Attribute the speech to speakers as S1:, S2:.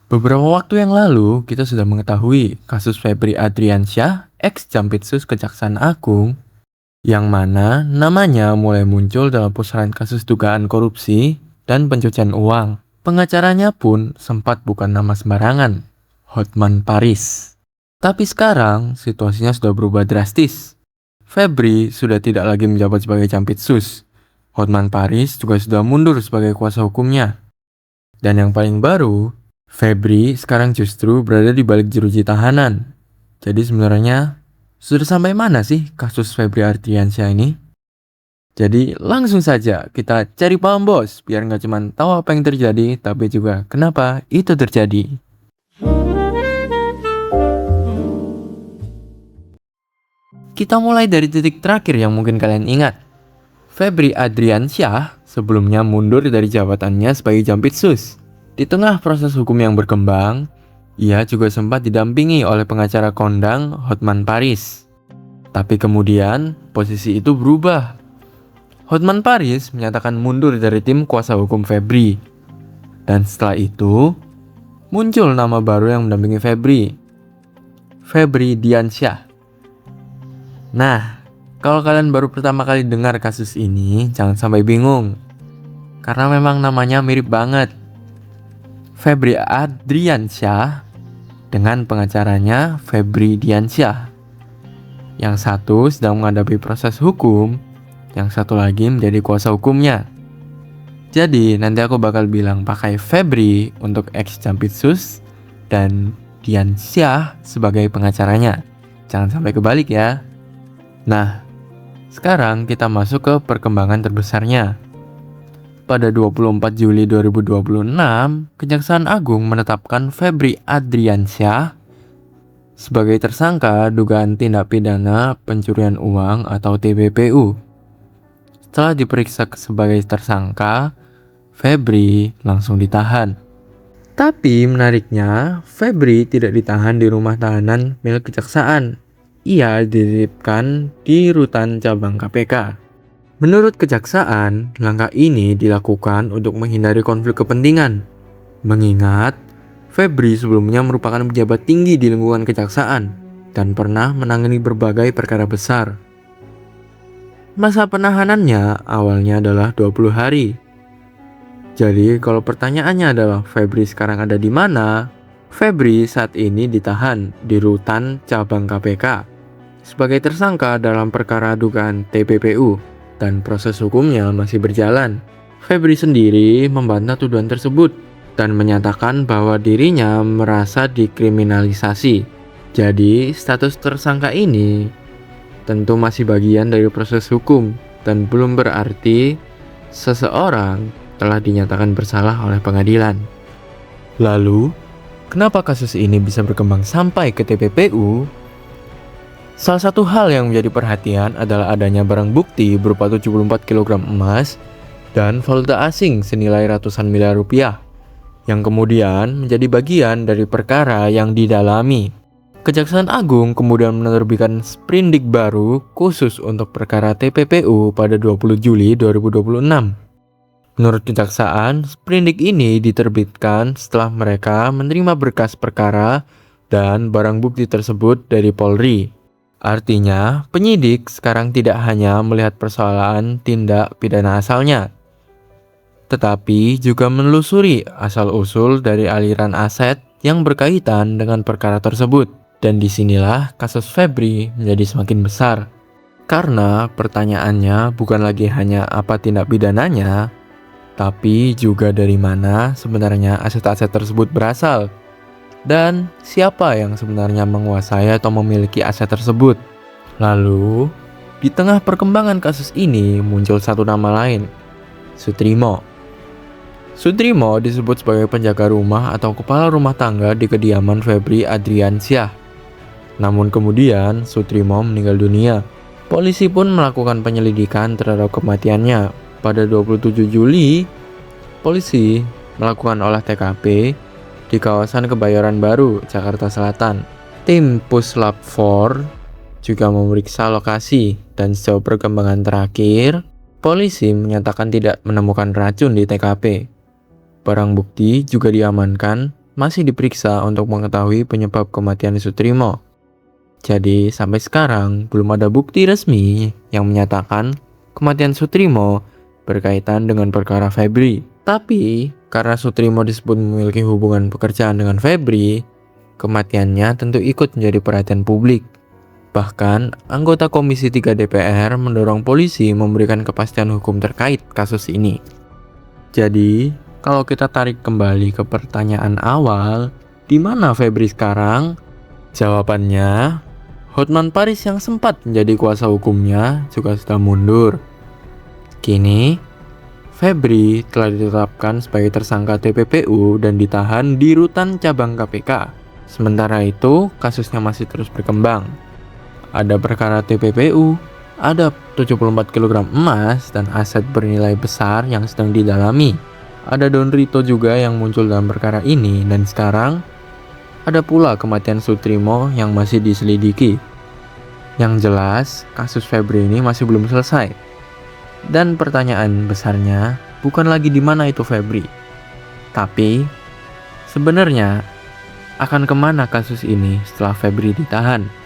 S1: Beberapa waktu yang lalu, kita sudah mengetahui kasus Febri Adriansyah, ex-Jampitsus Kejaksaan Agung, yang mana namanya mulai muncul dalam pusaran kasus dugaan korupsi dan pencucian uang. Pengacaranya pun sempat bukan nama sembarangan, Hotman Paris. Tapi sekarang, situasinya sudah berubah drastis. Febri sudah tidak lagi menjabat sebagai Jampitsus. Hotman Paris juga sudah mundur sebagai kuasa hukumnya. Dan yang paling baru, Febri sekarang justru berada di balik jeruji tahanan. Jadi sebenarnya sudah sampai mana sih kasus Febri Ardiansyah ini? Jadi langsung saja kita cari paham bos, biar nggak cuma tahu apa yang terjadi, tapi juga kenapa itu terjadi. Kita mulai dari titik terakhir yang mungkin kalian ingat. Febri Adriansyah sebelumnya mundur dari jabatannya sebagai Jampitsus. Di tengah proses hukum yang berkembang, ia juga sempat didampingi oleh pengacara kondang Hotman Paris. Tapi kemudian posisi itu berubah. Hotman Paris menyatakan mundur dari tim kuasa hukum Febri. Dan setelah itu, muncul nama baru yang mendampingi Febri. Febri Diansyah. Nah, kalau kalian baru pertama kali dengar kasus ini, jangan sampai bingung. Karena memang namanya mirip banget. Febri Adriansyah dengan pengacaranya Febri Diansyah. Yang satu sedang menghadapi proses hukum, yang satu lagi menjadi kuasa hukumnya. Jadi nanti aku bakal bilang pakai Febri untuk ex-Jampitsus dan Diansyah sebagai pengacaranya. Jangan sampai kebalik ya. Nah, sekarang kita masuk ke perkembangan terbesarnya. Pada 24 Juli 2026, Kejaksaan Agung menetapkan Febri Adriansyah sebagai tersangka dugaan tindak pidana pencurian uang atau TPPU. Setelah diperiksa sebagai tersangka, Febri langsung ditahan. Tapi menariknya, Febri tidak ditahan di rumah tahanan milik kejaksaan. Ia dititipkan di rutan cabang KPK. Menurut kejaksaan, langkah ini dilakukan untuk menghindari konflik kepentingan. Mengingat, Febri sebelumnya merupakan pejabat tinggi di lingkungan kejaksaan dan pernah menangani berbagai perkara besar. Masa penahanannya awalnya adalah 20 hari. Jadi kalau pertanyaannya adalah Febri sekarang ada di mana? Febri saat ini ditahan di rutan cabang KPK sebagai tersangka dalam perkara dugaan TPPU dan proses hukumnya masih berjalan. Febri sendiri membantah tuduhan tersebut dan menyatakan bahwa dirinya merasa dikriminalisasi. Jadi status tersangka ini tentu masih bagian dari proses hukum dan belum berarti seseorang telah dinyatakan bersalah oleh pengadilan. Lalu, kenapa kasus ini bisa berkembang sampai ke TPPU? Salah satu hal yang menjadi perhatian adalah adanya barang bukti berupa 74 kg emas dan valuta asing senilai ratusan miliar rupiah, yang kemudian menjadi bagian dari perkara yang didalami. Kejaksaan Agung kemudian menerbitkan sprindik baru khusus untuk perkara TPPU pada 20 Juli 2026. Menurut kejaksaan, sprindik ini diterbitkan setelah mereka menerima berkas perkara dan barang bukti tersebut dari Polri. Artinya, penyidik sekarang tidak hanya melihat persoalan tindak pidana asalnya, tetapi juga menelusuri asal-usul dari aliran aset yang berkaitan dengan perkara tersebut. Dan disinilah kasus Febri menjadi semakin besar. Karena pertanyaannya bukan lagi hanya apa tindak pidananya, tapi juga dari mana sebenarnya aset-aset tersebut berasal. Dan siapa yang sebenarnya menguasai atau memiliki aset tersebut. Lalu, di tengah perkembangan kasus ini muncul satu nama lain, Sutrimo. Sutrimo disebut sebagai penjaga rumah atau kepala rumah tangga di kediaman Febri Adriansyah. Namun kemudian Sutrimo meninggal dunia. Polisi pun melakukan penyelidikan terhadap kematiannya. Pada 27 Juli, polisi melakukan olah TKP di kawasan Kebayoran Baru, Jakarta Selatan. Tim Puslap 4 juga memeriksa lokasi dan sejauh perkembangan terakhir, polisi menyatakan tidak menemukan racun di TKP. Barang bukti juga diamankan masih diperiksa untuk mengetahui penyebab kematian Sutrimo. Jadi sampai sekarang belum ada bukti resmi yang menyatakan kematian Sutrimo berkaitan dengan perkara Febri. Tapi karena Sutrimo disebut memiliki hubungan pekerjaan dengan Febri, kematiannya tentu ikut menjadi perhatian publik. Bahkan anggota Komisi 3 DPR mendorong polisi memberikan kepastian hukum terkait kasus ini. Jadi, kalau kita tarik kembali ke pertanyaan awal, di mana Febri sekarang? Jawabannya, Hotman Paris yang sempat menjadi kuasa hukumnya juga sudah mundur. Kini, Febri telah ditetapkan sebagai tersangka TPPU dan ditahan di rutan cabang KPK. Sementara itu, kasusnya masih terus berkembang. Ada perkara TPPU, ada 74 kg emas dan aset bernilai besar yang sedang didalami. Ada Don Rito juga yang muncul dalam perkara ini, dan sekarang ada pula kematian Sutrimo yang masih diselidiki. Yang jelas, kasus Febri ini masih belum selesai. Dan pertanyaan besarnya bukan lagi di mana itu Febri, tapi sebenarnya akan kemana kasus ini setelah Febri ditahan.